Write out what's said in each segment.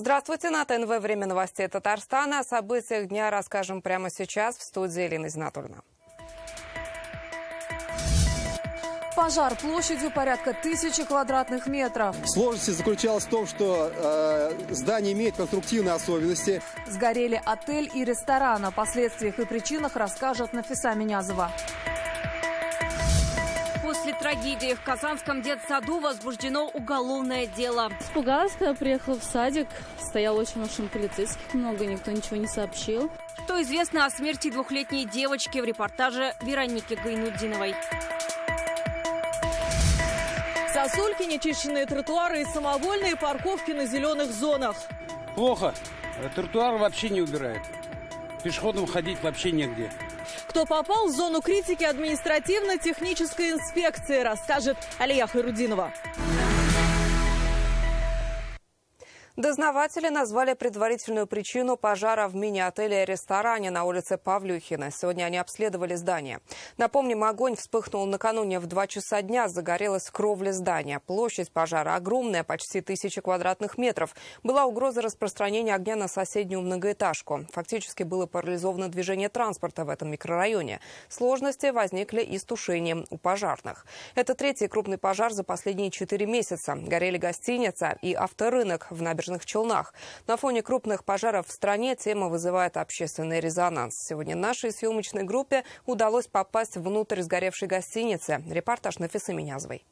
Здравствуйте, на ТНВ «Время новостей Татарстана». О событиях дня расскажем прямо сейчас в студии Елена Знатульна. Пожар площадью порядка 1000 квадратных метров. Сложность заключалась в том, что здание имеет конструктивные особенности. Сгорели отель и ресторан. О последствиях и причинах расскажет Нафиса Минязова. После трагедии в Казанском детсаду возбуждено уголовное дело. Испугалась, когда приехала в садик. Стоял очень машин полицейских много, никто ничего не сообщил. Что известно о смерти двухлетней девочки в репортаже Вероники Гайнутдиновой. Сосульки, нечищенные тротуары и самовольные парковки на зеленых зонах. Плохо. Тротуар вообще не убирает. Пешеходам ходить вообще негде. Кто попал в зону критики административно-технической инспекции, расскажет Алия Хайрудинова. Дознаватели назвали предварительную причину пожара в мини-отеле и ресторане на улице Павлюхина. Сегодня они обследовали здание. Напомним, огонь вспыхнул накануне в 2 часа дня. Загорелась кровля здания. Площадь пожара огромная, почти 1000 квадратных метров. Была угроза распространения огня на соседнюю многоэтажку. Фактически было парализовано движение транспорта в этом микрорайоне. Сложности возникли и с тушением у пожарных. Это третий крупный пожар за последние 4 месяца. Горели гостиница и авторынок в Набережных Челнах. На фоне крупных пожаров в стране тема вызывает общественный резонанс. Сегодня нашей съемочной группе удалось попасть внутрь сгоревшей гостиницы. Репортаж Нафисы Минязовой.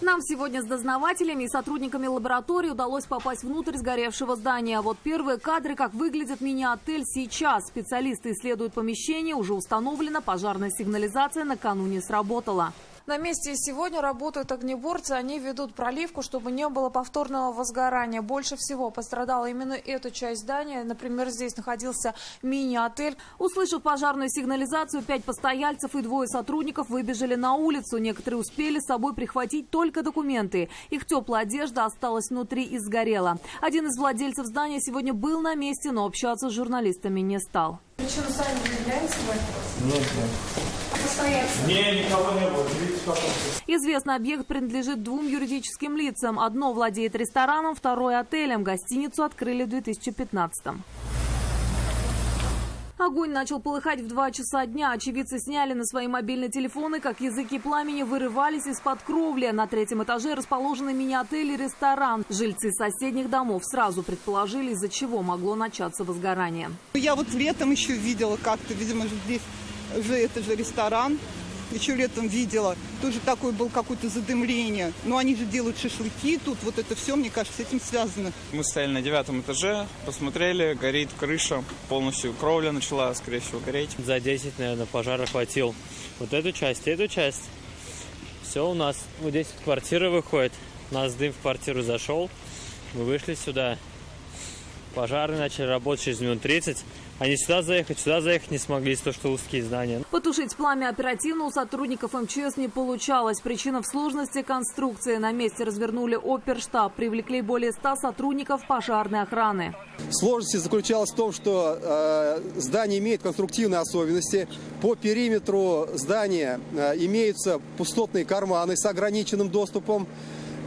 Нам сегодня с дознавателями и сотрудниками лаборатории удалось попасть внутрь сгоревшего здания. Вот первые кадры, как выглядит мини-отель сейчас. Специалисты исследуют помещение. Уже установлена пожарная сигнализация, накануне сработала. На месте сегодня работают огнеборцы. Они ведут проливку, чтобы не было повторного возгорания. Больше всего пострадала именно эта часть здания. Например, здесь находился мини-отель. Услышав пожарную сигнализацию, 5 постояльцев и 2 сотрудников выбежали на улицу. Некоторые успели с собой прихватить только документы. Их теплая одежда осталась внутри и сгорела. Один из владельцев здания сегодня был на месте, но общаться с журналистами не стал. Причину сами не является в Нет. Не, никого не было. Известный объект принадлежит 2 юридическим лицам. Одно владеет рестораном, второе отелем. Гостиницу открыли в 2015-м. Огонь начал полыхать в 2 часа дня. Очевидцы сняли на свои мобильные телефоны, как языки пламени вырывались из-под кровли. На 3-м этаже расположены мини-отель и ресторан. Жильцы соседних домов сразу предположили, из-за чего могло начаться возгорание. Я вот летом еще видела как-то, видимо, здесь же это же ресторан. Еще летом видела, тоже такое было какое-то задымление. Но они же делают шашлыки тут, вот это все, мне кажется, с этим связано. Мы стояли на 9-м этаже, посмотрели, горит крыша, полностью кровля начала, скорее всего, гореть. За 10, наверное, пожар охватил вот эту часть, Все у нас, вот здесь вот квартира выходит, у нас дым в квартиру зашел, мы вышли сюда. Пожары начали работать через минут 30. Они сюда заехать не смогли, из-за того, что узкие здания. Потушить пламя оперативно у сотрудников МЧС не получалось. Причина в сложности конструкции. На месте развернули оперштаб. Привлекли более 100 сотрудников пожарной охраны. Сложность заключалась в том, что здание имеет конструктивные особенности. По периметру здания имеются пустотные карманы с ограниченным доступом,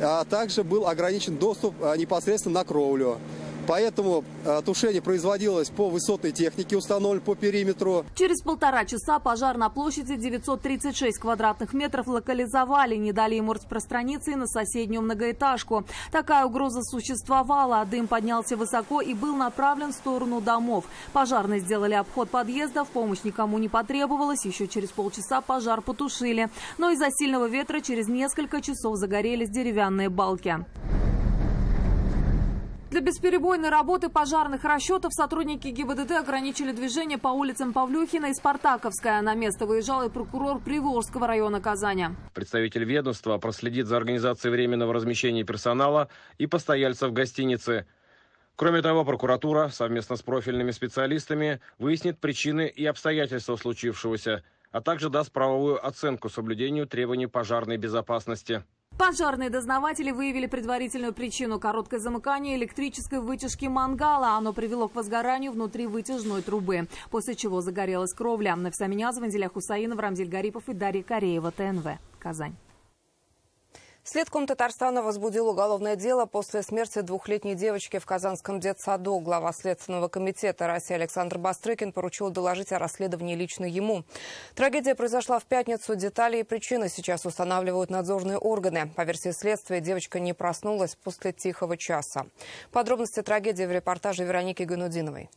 а также был ограничен доступ непосредственно на кровлю. Поэтому тушение производилось по высотной технике, установленной по периметру. Через 1,5 часа пожар на площади 936 квадратных метров локализовали. Не дали ему распространиться и на соседнюю многоэтажку. Такая угроза существовала, а дым поднялся высоко и был направлен в сторону домов. Пожарные сделали обход подъездов, помощь никому не потребовалась. Еще через полчаса пожар потушили. Но из-за сильного ветра через несколько часов загорелись деревянные балки. Для бесперебойной работы пожарных расчетов сотрудники ГИБДД ограничили движение по улицам Павлюхина и Спартаковская. На место выезжал и прокурор Приволжского района Казани. Представитель ведомства проследит за организацией временного размещения персонала и постояльцев гостиницы. Кроме того, прокуратура совместно с профильными специалистами выяснит причины и обстоятельства случившегося, а также даст правовую оценку соблюдению требований пожарной безопасности. Пожарные дознаватели выявили предварительную причину – короткое замыкание электрической вытяжки мангала. Оно привело к возгоранию внутри вытяжной трубы, после чего загорелась кровля. Нафиса Минязова, Вензеля Хусаинов, Рамзиль Гарипов и Дарья Кореева, ТНВ, Казань. Следком Татарстана возбудил уголовное дело после смерти двухлетней девочки в Казанском детсаду. Глава Следственного комитета России Александр Бастрыкин поручил доложить о расследовании лично ему. Трагедия произошла в пятницу. Детали и причины сейчас устанавливают надзорные органы. По версии следствия, девочка не проснулась после тихого часа. Подробности трагедии в репортаже Вероники Гайнудиновой.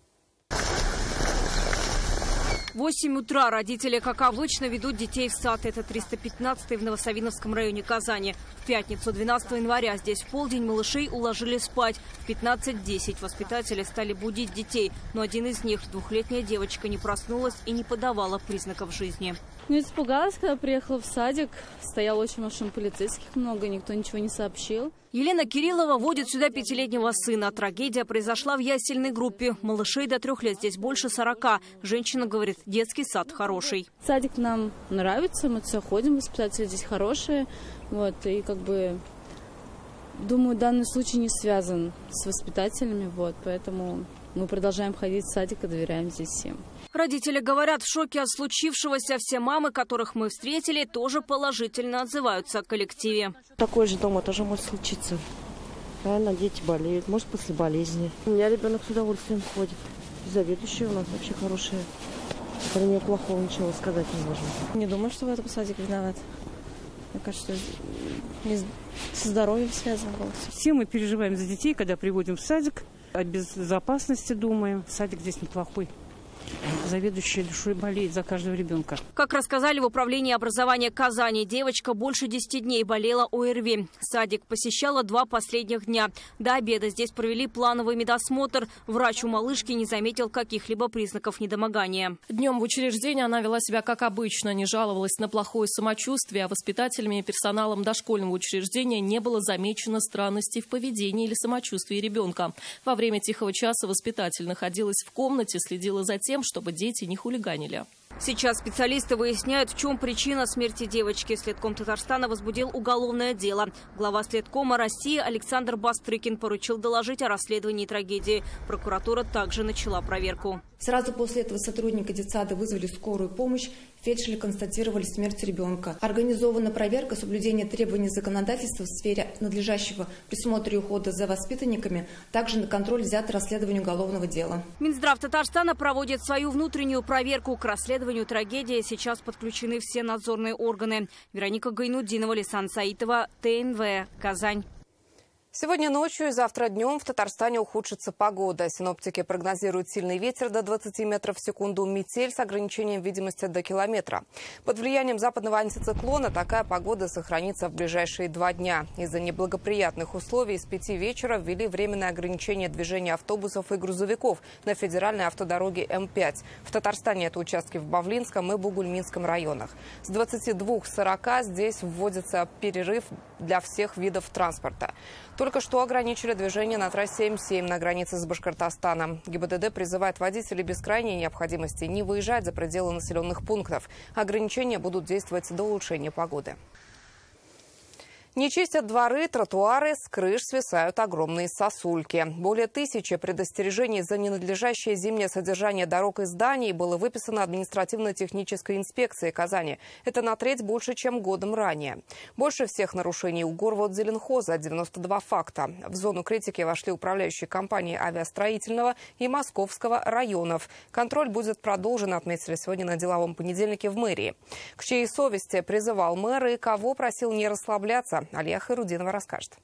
В 8 утра родители, как обычно, ведут детей в сад. Это 315-й в Новосавиновском районе Казани. В пятницу, 12 января, здесь в полдень малышей уложили спать. В 15:10 воспитатели стали будить детей. Но один из них, двухлетняя девочка, не проснулась и не подавала признаков жизни. Ну, испугалась, когда приехала в садик. Стоял очень машин полицейских много, никто ничего не сообщил. Елена Кириллова водит сюда 5-летнего сына. Трагедия произошла в ясельной группе. Малышей до 3 лет здесь больше 40. Женщина говорит, детский сад хороший. Садик нам нравится, мы все ходим, воспитатели здесь хорошие. Вот, и думаю, данный случай не связан с воспитателями, поэтому мы продолжаем ходить в садик и доверяем здесь всем. Родители говорят, в шоке от случившегося. Все мамы, которых мы встретили, тоже положительно отзываются о коллективе. Такой же дома тоже может случиться. Правильно, дети болеют, может, после болезни. У меня ребенок с удовольствием ходит. Заведующая у нас вообще хорошая. Про нее плохого ничего сказать не можно. Не думаю, что в этом садике виноват. Мне кажется, со здоровьем связано было. Все мы переживаем за детей, когда приводим в садик. О безопасности думаем. Садик здесь неплохой. Заведующая душой болеет за каждого ребенка. Как рассказали в управлении образования Казани, девочка больше 10 дней болела ОРВИ. Садик посещала 2 последних дня. До обеда здесь провели плановый медосмотр. Врач у малышки не заметил каких-либо признаков недомогания. Днем в учреждении она вела себя как обычно, не жаловалась на плохое самочувствие, а воспитателями и персоналом дошкольного учреждения не было замечено странностей в поведении или самочувствии ребенка. Во время тихого часа воспитатель находилась в комнате, следила за тем, чтобы дети не хулиганили. Сейчас специалисты выясняют, в чем причина смерти девочки. Следком Татарстана возбудил уголовное дело. Глава Следкома России Александр Бастрыкин поручил доложить о расследовании трагедии. Прокуратура также начала проверку. Сразу после этого сотрудника детсада вызвали скорую помощь. Фельдшеры констатировали смерть ребенка. Организована проверка соблюдения требований законодательства в сфере надлежащего присмотра и ухода за воспитанниками. Также на контроль взято расследование уголовного дела. Минздрав Татарстана проводит свою внутреннюю проверку. К расследованию трагедии сейчас подключены все надзорные органы. Вероника Гайнудинова, Лисан Саитова, ТНВ, Казань. Сегодня ночью и завтра днем в Татарстане ухудшится погода. Синоптики прогнозируют сильный ветер до 20 метров в секунду, метель с ограничением видимости до километра. Под влиянием западного антициклона такая погода сохранится в ближайшие 2 дня. Из-за неблагоприятных условий с 5 вечера ввели временное ограничение движения автобусов и грузовиков на федеральной автодороге М5. В Татарстане это участки в Бавлинском и Бугульминском районах. С 22:40 здесь вводится перерыв для всех видов транспорта. Только что ограничили движение на трассе М7 на границе с Башкортостаном. ГИБДД призывает водителей без крайней необходимости не выезжать за пределы населенных пунктов. Ограничения будут действовать до улучшения погоды. Не чистят дворы, тротуары, с крыш свисают огромные сосульки. Более 1000 предостережений за ненадлежащее зимнее содержание дорог и зданий было выписано административно-технической инспекцией Казани. Это на треть больше, чем годом ранее. Больше всех нарушений у Горводзеленхоза – 92 факта. В зону критики вошли управляющие компании авиастроительного и Московского районов. Контроль будет продолжен, отметили сегодня на деловом понедельнике в мэрии. К чьей совести призывал мэр и кого просил не расслабляться, Алия Хайрудинова расскажет.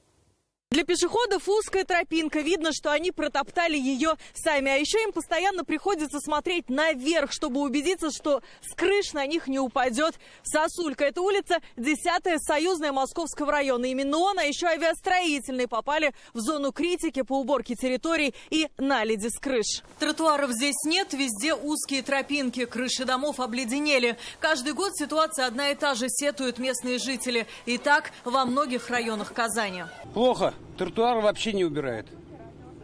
Для пешеходов узкая тропинка. Видно, что они протоптали ее сами. А еще им постоянно приходится смотреть наверх, чтобы убедиться, что с крыш на них не упадет сосулька. Это улица 10-я Союзная Московского района. Именно он, а еще авиастроительный, попали в зону критики по уборке территорий и наледи с крыш. Тротуаров здесь нет, везде узкие тропинки. Крыши домов обледенели. Каждый год ситуация одна и та же, сетуют местные жители. И так во многих районах Казани. Плохо. Тротуар вообще не убирает.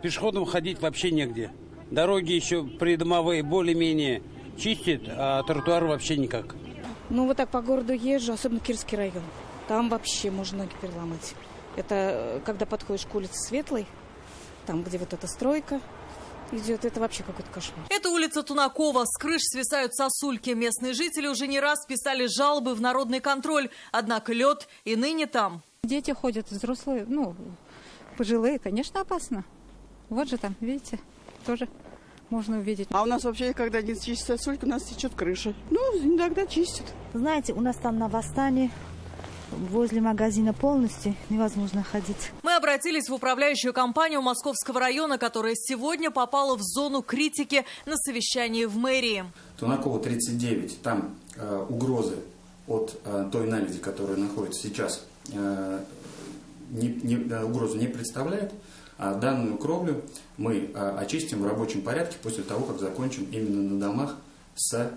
Пешеходам ходить вообще негде. Дороги еще придомовые более-менее чистят, а тротуар вообще никак. Ну, вот так по городу езжу, особенно Кирский район. Там вообще можно ноги переломать. Это когда подходишь к улице Светлой, там, где вот эта стройка идет, это вообще какой-то кошмар. Это улица Тунакова. С крыш свисают сосульки. Местные жители уже не раз писали жалобы в народный контроль. Однако лед и ныне там. Дети ходят, взрослые, пожилые, конечно, опасно. Вот же там, видите, тоже можно увидеть. А у нас вообще, когда не чистится солька, у нас течет крыша. Иногда чистят. Знаете, у нас там на Восстании возле магазина полностью невозможно ходить. Мы обратились в управляющую компанию Московского района, которая сегодня попала в зону критики на совещании в мэрии. Тунакова 39, там угрозы от той наледи, которая находится сейчас, угрозу не представляет. А данную кровлю мы очистим в рабочем порядке после того, как закончим именно на домах с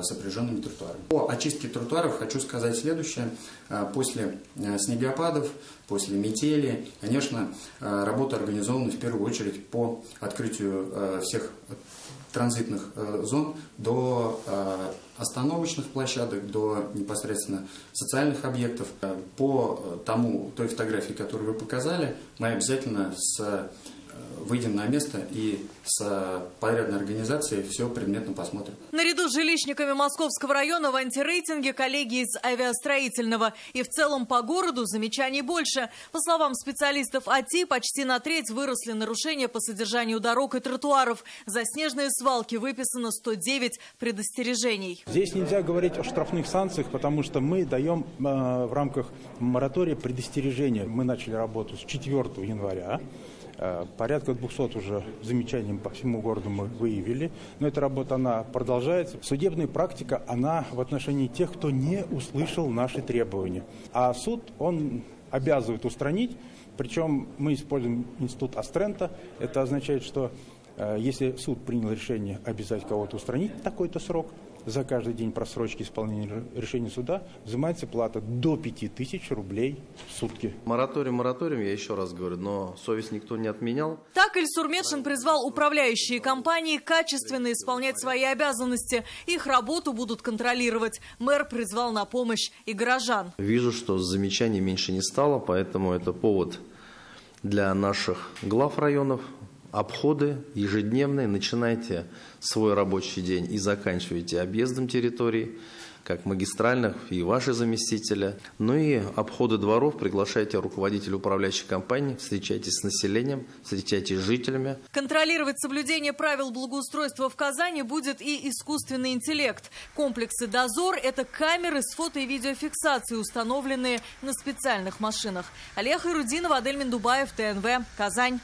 сопряженными тротуарами. По очистке тротуаров хочу сказать следующее. После снегопадов, после метели, конечно, работа организована в первую очередь по открытию всех транзитных зон до остановочных площадок, до непосредственно социальных объектов. По той фотографии, которую вы показали, мы обязательно выйдем на место и с подрядной организацией все предметно посмотрим. Наряду с жилищниками Московского района в антирейтинге коллеги из авиастроительного. И в целом по городу замечаний больше. По словам специалистов АТИ, почти на треть выросли нарушения по содержанию дорог и тротуаров. За снежные свалки выписано 109 предостережений. Здесь нельзя говорить о штрафных санкциях, потому что мы даем в рамках моратория предостережения. Мы начали работу с 4 января. Порядка 200 уже замечаний по всему городу мы выявили. Но эта работа, она продолжается. Судебная практика, она в отношении тех, кто не услышал наши требования. А суд, он обязывает устранить. Причем мы используем институт Астрента. Это означает, что если суд принял решение обязать кого-то устранить такой-то срок, за каждый день просрочки исполнения решения суда взимается плата до 5000 рублей в сутки. Мораторием, я еще раз говорю, но совесть никто не отменял. Так Ильсур Медшин призвал управляющие компании качественно исполнять свои обязанности. Их работу будут контролировать. Мэр призвал на помощь и горожан. Вижу, что замечаний меньше не стало, поэтому это повод для наших глав районов. Обходы ежедневные, начинайте свой рабочий день и заканчивайте объездом территорий, как магистральных и ваши заместители. Ну и обходы дворов, приглашайте руководителей управляющей компании, встречайтесь с населением, встречайтесь с жителями. Контролировать соблюдение правил благоустройства в Казани будет и искусственный интеллект. Комплексы «Дозор» – это камеры с фото- и видеофиксацией, установленные на специальных машинах. Алия Хайрудинова, Адель Миндубаев, ТНВ, Казань.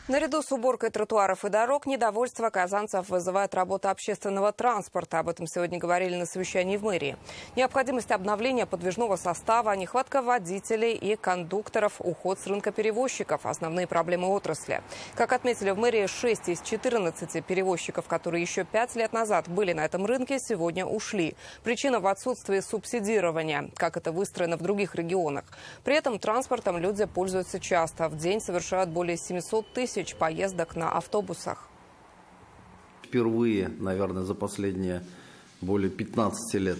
Наряду с уборкой тротуаров и дорог недовольство казанцев вызывает работа общественного транспорта. Об этом сегодня говорили на совещании в мэрии. Необходимость обновления подвижного состава, нехватка водителей и кондукторов, уход с рынка перевозчиков – основные проблемы отрасли. Как отметили в мэрии, 6 из 14 перевозчиков, которые еще 5 лет назад были на этом рынке, сегодня ушли. Причина в отсутствии субсидирования, как это выстроено в других регионах. При этом транспортом люди пользуются часто. В день совершают более 700 тысяч поездок на автобусах. Впервые, наверное, за последние более 15 лет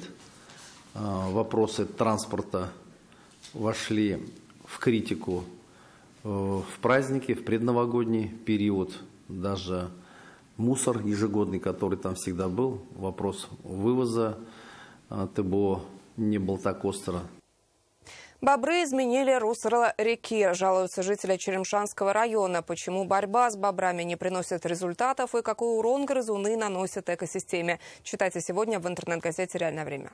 вопросы транспорта вошли в критику в праздники, в предновогодний период. Даже мусор ежегодный, который там всегда был, вопрос вывоза ТБО не был так остро. Бобры изменили русло реки, жалуются жители Черемшанского района. Почему борьба с бобрами не приносит результатов и какой урон грызуны наносят экосистеме? Читайте сегодня в интернет-газете «Реальное время».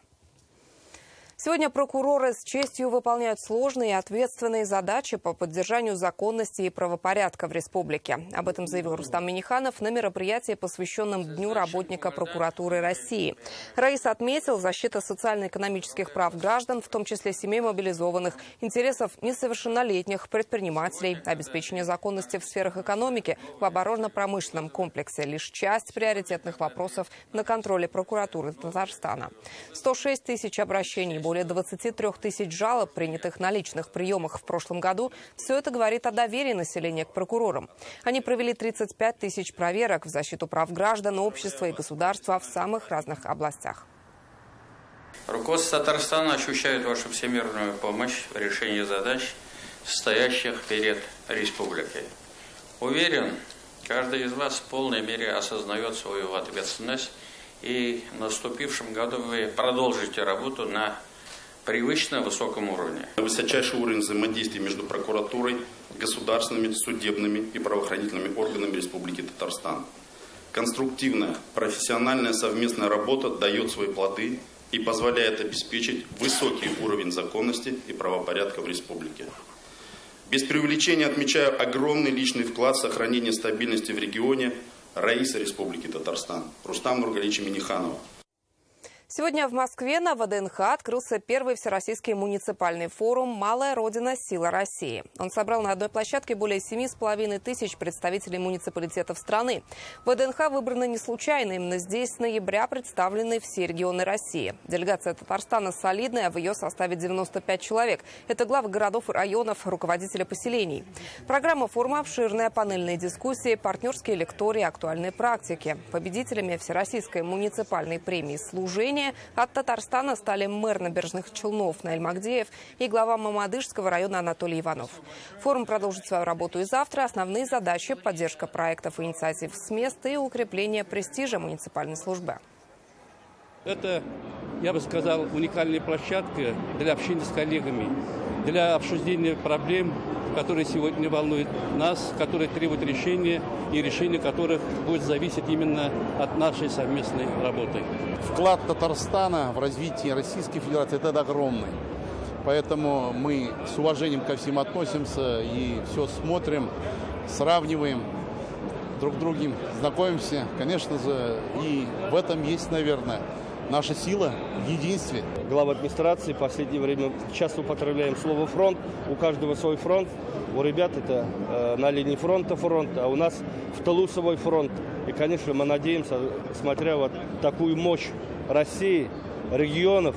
Сегодня прокуроры с честью выполняют сложные и ответственные задачи по поддержанию законности и правопорядка в республике. Об этом заявил Рустам Минниханов на мероприятии, посвященном Дню работника прокуратуры России. Раис отметил, защита социально-экономических прав граждан, в том числе семей мобилизованных, интересов несовершеннолетних, предпринимателей, обеспечение законности в сферах экономики, в оборонно-промышленном комплексе – лишь часть приоритетных вопросов на контроле прокуратуры Татарстана. 106 тысяч обращений, более 23 тысяч жалоб, принятых на личных приемах в прошлом году. Все это говорит о доверии населения к прокурорам. Они провели 35 тысяч проверок в защиту прав граждан, общества и государства в самых разных областях. Руководство Татарстана ощущает вашу всемирную помощь в решении задач, стоящих перед республикой. Уверен, каждый из вас в полной мере осознает свою ответственность, и в наступившем году вы продолжите работу на привычно высоком уровне. Высочайший уровень взаимодействия между прокуратурой, государственными, судебными и правоохранительными органами Республики Татарстан. Конструктивная, профессиональная совместная работа дает свои плоды и позволяет обеспечить высокий уровень законности и правопорядка в республике. Без преувеличения отмечаю огромный личный вклад в сохранение стабильности в регионе Раиса Республики Татарстан Рустама Нургалиевича Минниханова. Сегодня в Москве на ВДНХ открылся первый всероссийский муниципальный форум «Малая Родина. Сила России». Он собрал на одной площадке более 7,5 тысяч представителей муниципалитетов страны. ВДНХ выбрано не случайно. Именно здесь с ноября представлены все регионы России. Делегация Татарстана солидная, в ее составе 95 человек. Это главы городов и районов, руководители поселений. Программа форума обширная, панельные дискуссии, партнерские лектории, актуальные практики. Победителями Всероссийской муниципальной премии «Служение» от Татарстана стали мэр Набережных Челнов Наиль Магдеев и глава Мамадышского района Анатолий Иванов. Форум продолжит свою работу и завтра. Основные задачи – поддержка проектов и инициатив с места и укрепление престижа муниципальной службы. Это, я бы сказал, уникальная площадка для общения с коллегами, для обсуждения проблем, которые сегодня волнуют нас, которые требуют решения, и решение которых будет зависеть именно от нашей совместной работы. Вклад Татарстана в развитие Российской Федерации – это огромный. Поэтому мы с уважением ко всем относимся и все смотрим, сравниваем, друг с другом знакомимся. Конечно же, и в этом есть, наверное, наша сила в единстве. Глава администрации в последнее время часто употребляем слово «фронт». У каждого свой фронт. У ребят это на линии фронта фронт, а у нас в тылу свой фронт. И, конечно, мы надеемся, смотря вот такую мощь России, регионов,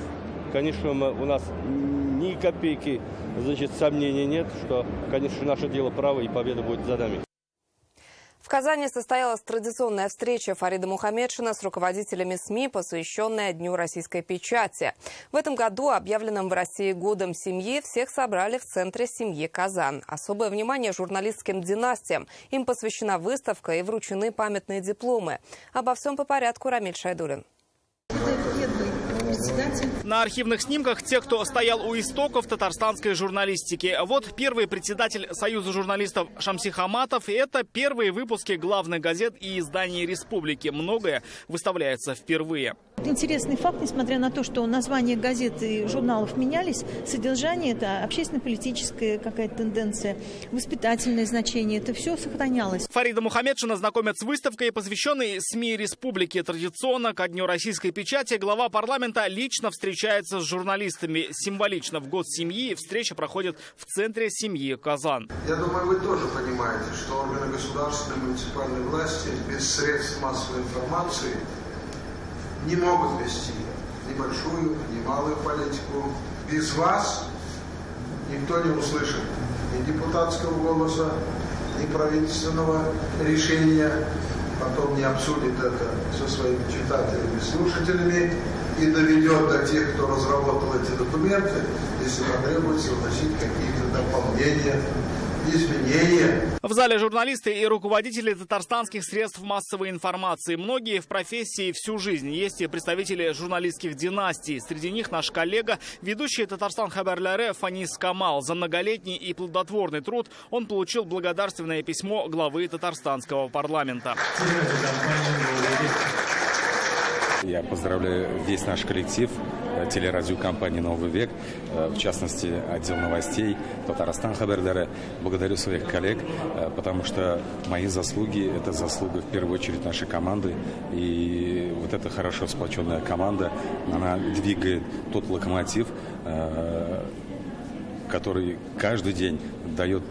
конечно, у нас ни копейки, значит, сомнений нет, что, конечно, наше дело право и победа будет за нами. В Казани состоялась традиционная встреча Фарида Мухаммедшина с руководителями СМИ, посвященная Дню российской печати. В этом году, объявленном в России годом семьи, всех собрали в центре семьи «Казан». Особое внимание журналистским династиям. Им посвящена выставка и вручены памятные дипломы. Обо всем по порядку Рамиль Шайдулин. На архивных снимках те, кто стоял у истоков татарстанской журналистики. Вот первый председатель Союза журналистов Шамси Хаматов. И это первые выпуски главных газет и изданий республики. Многое выставляется впервые. Интересный факт, несмотря на то, что названия газет и журналов менялись, содержание – это общественно-политическая какая-то тенденция, воспитательное значение – это все сохранялось. Фарида Мухаммедшина знакомят с выставкой, посвященной СМИ республики. Традиционно ко Дню российской печати глава парламента лично встречается с журналистами. Символично в год семьи встреча проходит в центре семьи «Казан». Я думаю, вы тоже понимаете, что органы государственной и муниципальной власти без средств массовой информации не могут вести ни большую, ни малую политику. Без вас никто не услышит ни депутатского голоса, ни правительственного решения, потом не обсудит это со своими читателями, слушателями и доведет до тех, кто разработал эти документы, если потребуется вносить какие-то дополнения, изменения. В зале журналисты и руководители татарстанских средств массовой информации. Многие в профессии всю жизнь. Есть и представители журналистских династий. Среди них наш коллега, ведущий Татарстан Хабарлары Фанис Камал. За многолетний и плодотворный труд он получил благодарственное письмо главы татарстанского парламента. Я поздравляю весь наш коллектив телерадиокомпании «Новый век», в частности, отдел новостей Татарстан Хабарлары. Благодарю своих коллег, потому что мои заслуги – это заслуга в первую очередь нашей команды. И вот эта хорошо сплоченная команда, она двигает тот локомотив, который каждый день дает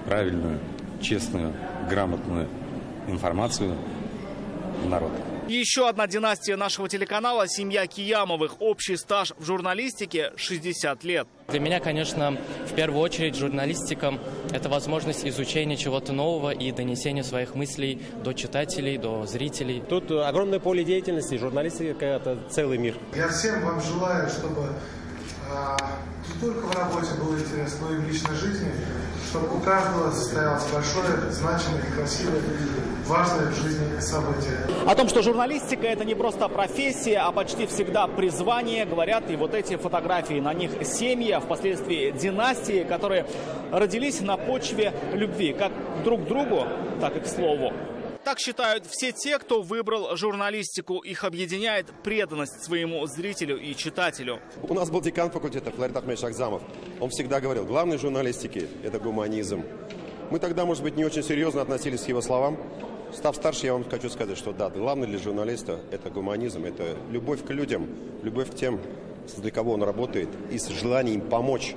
правильную, честную, грамотную информацию в народ. Еще одна династия нашего телеканала – семья Киямовых. Общий стаж в журналистике – 60 лет. Для меня, конечно, в первую очередь журналистика – это возможность изучения чего-то нового и донесения своих мыслей до читателей, до зрителей. Тут огромное поле деятельности, журналистика – это целый мир. Я всем вам желаю, чтобы не только в работе был интерес, но и в личной жизни, чтобы у каждого состоялось большое, значимое, красивое, важное в жизни событие. О том, что журналистика – это не просто профессия, а почти всегда призвание, говорят и вот эти фотографии. На них семьи, а впоследствии династии, которые родились на почве любви, как друг к другу, так и к слову. Так считают все те, кто выбрал журналистику. Их объединяет преданность своему зрителю и читателю. У нас был декан факультета Фларит Ахмедович Акзамов. Он всегда говорил, главное в журналистике – это гуманизм. Мы тогда, может быть, не очень серьезно относились к его словам. Став старше, я вам хочу сказать, что да, главное для журналиста – это гуманизм, это любовь к людям, любовь к тем, для кого он работает, и с желанием помочь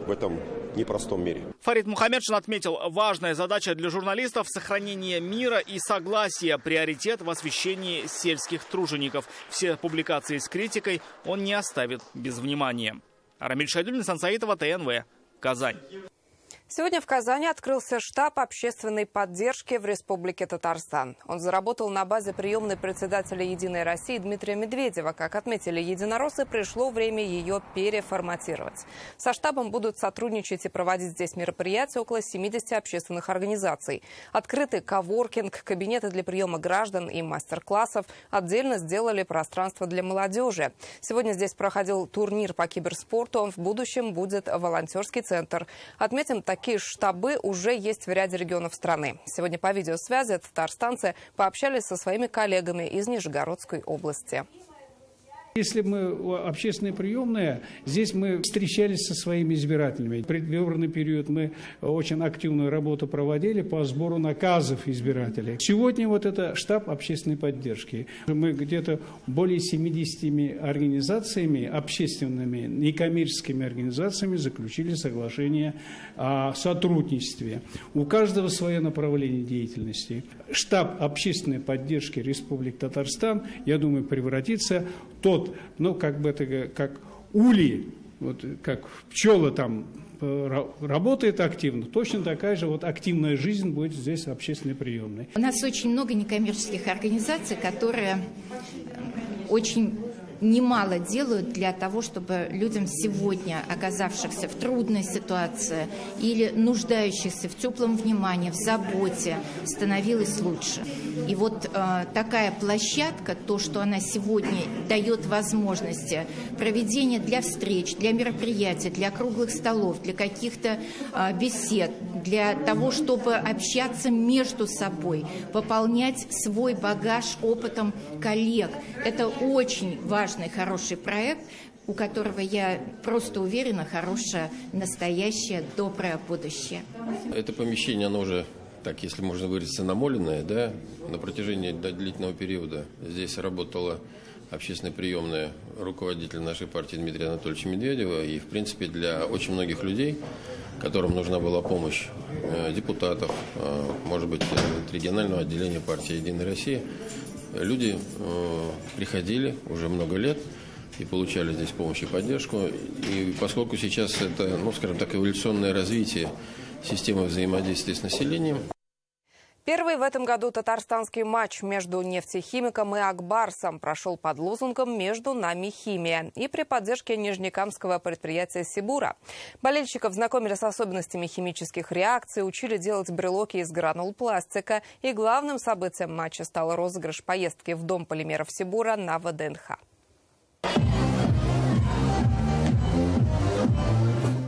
в этом непростом мире. Фарид Мухаммедшин отметил, важная задача для журналистов – сохранение мира и согласия, приоритет в освещении сельских тружеников. Все публикации с критикой он не оставит без внимания. Рамиль Шайдуллин, Сансаитова, ТНВ, Казань. Сегодня в Казани открылся штаб общественной поддержки в Республике Татарстан. Он заработал на базе приемной председателя «Единой России» Дмитрия Медведева. Как отметили единороссы, пришло время ее переформатировать. Со штабом будут сотрудничать и проводить здесь мероприятия около 70 общественных организаций. Открытый коворкинг, кабинеты для приема граждан и мастер-классов. Отдельно сделали пространство для молодежи. Сегодня здесь проходил турнир по киберспорту. В будущем будет волонтерский центр. Отметим, такие штабы уже есть в ряде регионов страны. Сегодня по видеосвязи татарстанцы пообщались со своими коллегами из Нижегородской области. Если мы общественные приемные, здесь мы встречались со своими избирателями. В предвыборный период мы очень активную работу проводили по сбору наказов избирателей. Сегодня вот это штаб общественной поддержки. Мы где-то более 70 организациями, общественными, некоммерческими организациями заключили соглашение о сотрудничестве. У каждого свое направление деятельности. Штаб общественной поддержки Республики Татарстан, я думаю, превратится в тот, ну, как бы это, как улей, вот как пчела там работает активно, точно такая же вот активная жизнь будет здесь общественной приемной. У нас очень много некоммерческих организаций, которые очень немало делают для того, чтобы людям сегодня, оказавшихся в трудной ситуации или нуждающихся в теплом внимании, в заботе, становилось лучше. И вот такая площадка, то, что она сегодня дает возможности проведения для встреч, для мероприятий, для круглых столов, для каких-то бесед, для того, чтобы общаться между собой, пополнять свой багаж опытом коллег. Это очень важный, хороший проект, у которого, я просто уверена, хорошее, настоящее, доброе будущее. Это помещение, оно уже, так, если можно выразиться, намоленное, да, на протяжении длительного периода. Здесь работала общественная приемная руководитель нашей партии Дмитрия Анатольевича Медведева. И, в принципе, для очень многих людей, которым нужна была помощь депутатов, может быть, регионального отделения партии «Единая Россия», люди приходили уже много лет и получали здесь помощь и поддержку. И поскольку сейчас это, ну, скажем так, эволюционное развитие системы взаимодействия с населением. Первый в этом году татарстанский матч между нефтехимиком и Акбарсом прошел под лозунгом «Между нами химия» и при поддержке нижнекамского предприятия «Сибура». Болельщиков знакомили с особенностями химических реакций, учили делать брелоки из гранул пластика. И главным событием матча стал розыгрыш поездки в Дом полимеров «Сибура» на ВДНХ.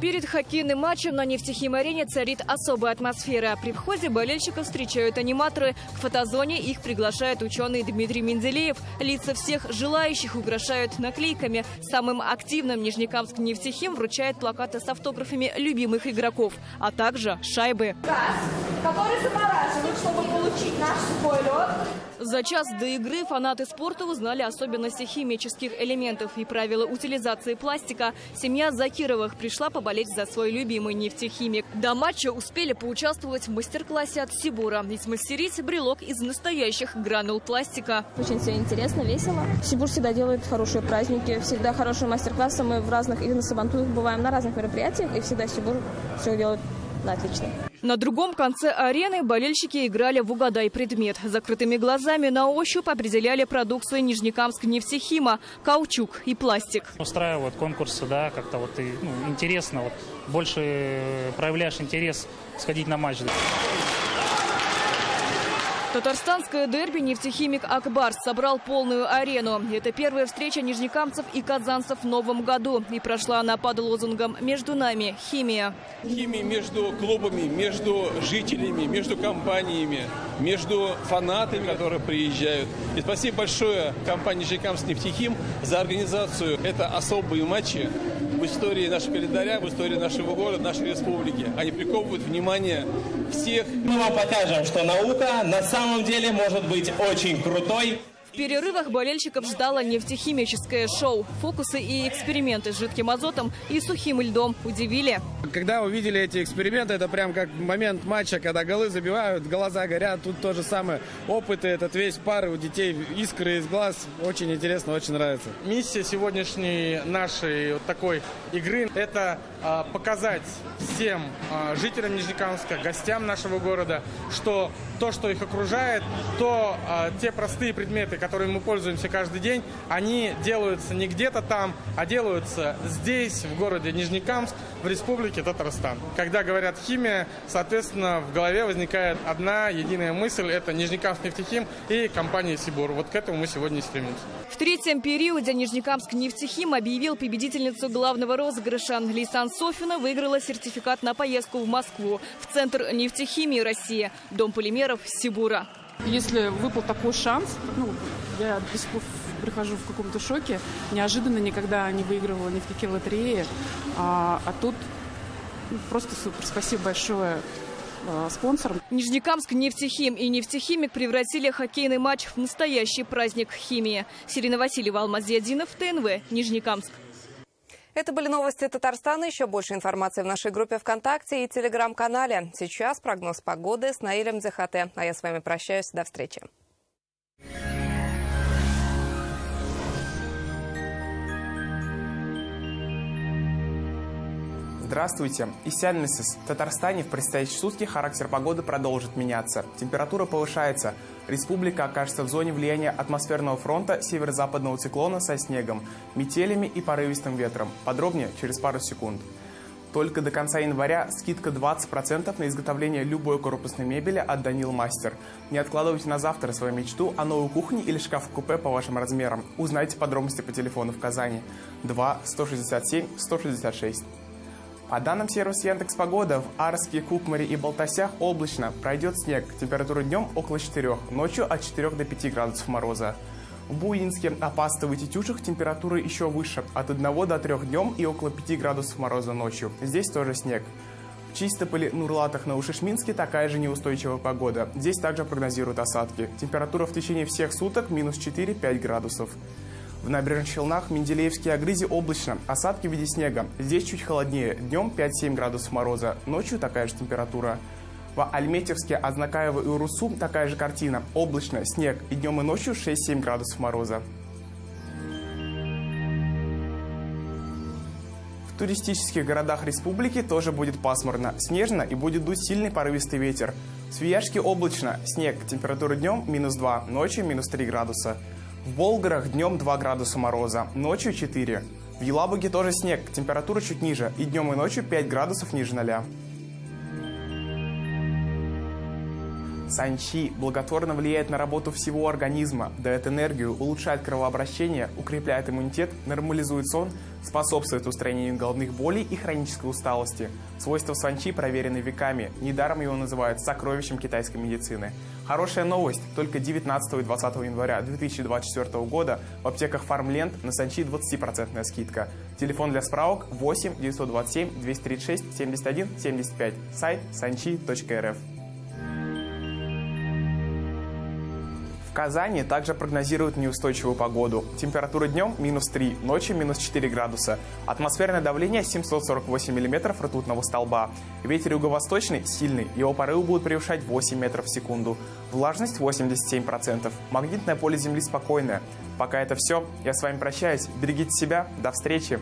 Перед хоккейным матчем на нефтехим-арене царит особая атмосфера. При входе болельщиков встречают аниматоры. К фотозоне их приглашает ученый Дмитрий Менделеев. Лица всех желающих украшают наклейками. Самым активным Нижнекамский нефтехим вручает плакаты с автографами любимых игроков, а также шайбы. Газ, который замораживают, чтобы получить наш сухой лед. За час до игры фанаты спорта узнали особенности химических элементов и правила утилизации пластика. Семья Закировых пришла поболеть за свой любимый нефтехимик. До матча успели поучаствовать в мастер-классе от Сибура и смастерить брелок из настоящих гранул пластика. Очень все интересно, весело. Сибур всегда делает хорошие праздники, всегда хорошие мастер-классы. Мы в разных, и на Сабантуях бываем на разных мероприятиях, и всегда Сибур все делает на отлично. На другом конце арены болельщики играли в «Угадай предмет». Закрытыми глазами на ощупь определяли продукцию Нижнекамск-нефтехима – каучук и пластик. Устраивают конкурсы, да, как-то вот интересно, вот больше проявляешь интерес сходить на матч. Татарстанское дерби «Нефтехимик Акбарс» собрал полную арену. Это первая встреча нижнекамцев и казанцев в новом году. И прошла она под лозунгом «Между нами химия». Химия между клубами, между жителями, между компаниями, между фанатами, которые приезжают. И спасибо большое компании «Нижнекамск Нефтехим» за организацию. Это особые матчи в истории нашего календаря, в истории нашего города, нашей республики. Они приковывают внимание всех. Мы вам покажем, что наука на самом деле может быть очень крутой. В перерывах болельщиков ждало нефтехимическое шоу. Фокусы и эксперименты с жидким азотом и сухим льдом удивили. Когда увидели эти эксперименты, это прям как момент матча, когда голы забивают, глаза горят. Тут то же самое. Опыты, этот весь пар у детей, искры из глаз. Очень интересно, очень нравится. Миссия сегодняшней нашей вот такой игры – это показать всем жителям Нижнекамска, гостям нашего города, что то, что их окружает, те простые предметы, которыми мы пользуемся каждый день, они делаются не где-то там, а делаются здесь, в городе Нижнекамск, в республике Татарстан. Когда говорят «химия», соответственно, в голове возникает одна единая мысль – это Нижнекамск Нефтехим и компания «Сибур». Вот к этому мы сегодня и стремимся. В третьем периоде Нижнекамск Нефтехим объявил победительницу главного розыгрыша. Лейсан Софина выиграла сертификат на поездку в Москву, в Центр нефтехимии России, Дом полимеров «Сибура». Если выпал такой шанс, я до сих пор прихожу в каком-то шоке. Неожиданно никогда не выигрывала ни в какие лотереи. А тут просто супер. Спасибо большое спонсорам. Нижнекамск Нефтехим и нефтехимик превратили хоккейный матч в настоящий праздник химии. Сирина Васильева, Алмаз Зиадинов, ТНВ, Нижнекамск. Это были новости Татарстана. Еще больше информации в нашей группе ВКонтакте и Телеграм-канале. Сейчас прогноз погоды с Наилем Дзехате. А я с вами прощаюсь. До встречи. Здравствуйте. Исянмисыз. В Татарстане в предстоящие сутки характер погоды продолжит меняться. Температура повышается. Республика окажется в зоне влияния атмосферного фронта северо-западного циклона со снегом, метелями и порывистым ветром. Подробнее через пару секунд. Только до конца января скидка 20% на изготовление любой корпусной мебели от Данил Мастер. Не откладывайте на завтра свою мечту о новой кухне или шкаф-купе по вашим размерам. Узнайте подробности по телефону в Казани 2 167 166. По данным сервиса Яндекс.Погода, в Арске, Кукмаре и Балтасях облачно, пройдет снег. Температура днем около 4, ночью от 4 до 5 градусов мороза. В Буинске, Апастово и Тетюшах температура еще выше, от 1 до 3 днем и около 5 градусов мороза ночью. Здесь тоже снег. В Чистополе, Нурлатах, Новошишминске такая же неустойчивая погода. Здесь также прогнозируют осадки. Температура в течение всех суток минус 4-5 градусов. В Набережных Челнах, Менделеевске и Агрызе облачно. Осадки в виде снега. Здесь чуть холоднее. Днем 5-7 градусов мороза. Ночью такая же температура. В Альметьевске, Азнакаево и Урусу такая же картина. Облачно, снег. И днем и ночью 6-7 градусов мороза. В туристических городах республики тоже будет пасмурно. Снежно и будет дуть сильный порывистый ветер. В Свияжске облачно. Снег. Температура днем минус 2. Ночью минус 3 градуса. В Болгарах днем 2 градуса мороза, ночью 4. В Елабуге тоже снег, температура чуть ниже, и днем и ночью 5 градусов ниже 0. Санчи благотворно влияет на работу всего организма, дает энергию, улучшает кровообращение, укрепляет иммунитет, нормализует сон, способствует устранению головных болей и хронической усталости. Свойства санчи проверены веками, недаром его называют сокровищем китайской медицины. Хорошая новость, только 19 и 20 января 2024 года в аптеках Фармленд на санчи 20% скидка. Телефон для справок 8 927 236 71 75, сайт sanchi.rf. В Казани также прогнозируют неустойчивую погоду. Температура днем минус 3, ночью минус 4 градуса. Атмосферное давление 748 мм ртутного столба. Ветер юго-восточный сильный, его порывы будут превышать 8 метров в секунду. Влажность 87%. Магнитное поле Земли спокойное. Пока это все. Я с вами прощаюсь. Берегите себя. До встречи.